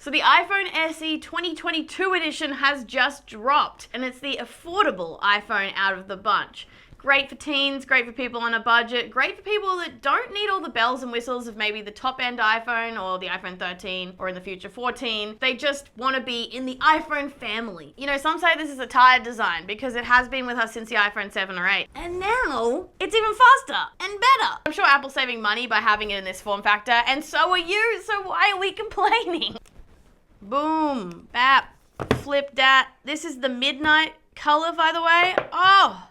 So the iPhone SE 2022 edition has just dropped, and it's the affordable iPhone out of the bunch. Great for teens, great for people on a budget, great for people that don't need all the bells and whistles of maybe the top-end iPhone or the iPhone 13 or in the future 14. They just want to be in the iPhone family. You know, some say this is a tired design because it has been with us since the iPhone 7 or 8. And now, it's even faster and better. I'm sure Apple's saving money by having it in this form factor, and so are you, so why are we complaining? Boom, bap, flip dat. This is the midnight color, by the way. Oh!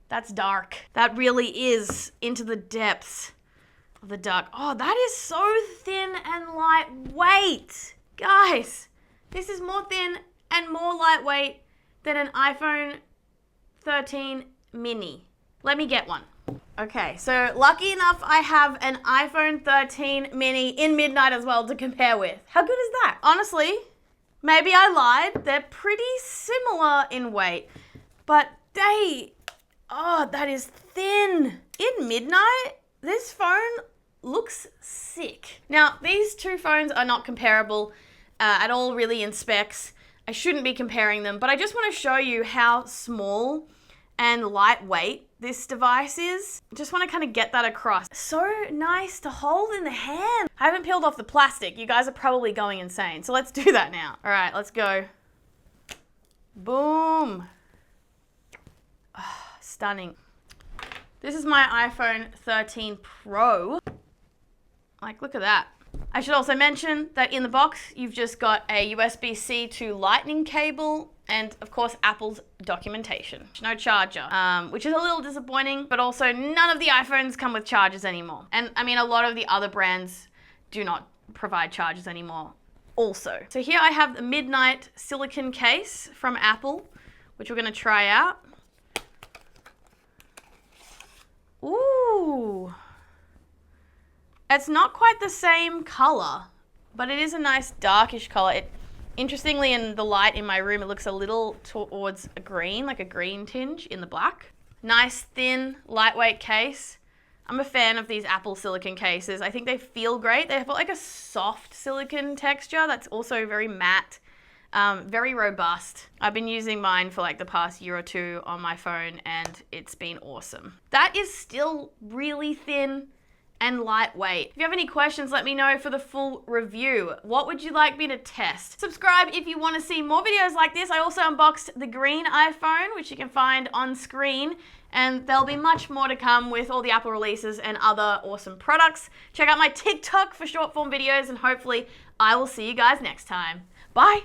That's dark. That really is into the depths of the dark. Oh, that is so thin and lightweight. Guys, this is more thin and more lightweight than an iPhone 13 mini. Let me get one. Okay, so lucky enough I have an iPhone 13 mini in midnight as well to compare with. How good is that? Honestly, maybe I lied. They're pretty similar in weight, but oh, that is thin. In midnight, this phone looks sick. Now, these two phones are not comparable at all really in specs. I shouldn't be comparing them, but I just want to show you how small and lightweight this device is. Just want to kind of get that across. So nice to hold in the hand. I haven't peeled off the plastic. You guys are probably going insane. So let's do that now. All right, let's go. Boom. Oh, stunning. This is my iPhone 13 Pro. Like, look at that. I should also mention that in the box, you've just got a USB-C to Lightning cable and, of course, Apple's documentation. No charger, which is a little disappointing, but also none of the iPhones come with chargers anymore. And, I mean, a lot of the other brands do not provide chargers anymore also. So here I have the Midnight silicone case from Apple, which we're going to try out. Ooh. It's not quite the same color, but it is a nice darkish color. Interestingly, in the light in my room, it looks a little towards a green, like a green tinge in the black. Nice, thin, lightweight case. I'm a fan of these Apple silicone cases. I think they feel great. They have like a soft silicone texture that's also very matte, very robust. I've been using mine for like the past year or two on my phone, and it's been awesome. That is still really thin and lightweight. If you have any questions, let me know for the full review. What would you like me to test? Subscribe if you want to see more videos like this. I also unboxed the green iPhone, which you can find on screen, and there'll be much more to come with all the Apple releases and other awesome products. Check out my TikTok for short form videos, and hopefully I will see you guys next time. Bye.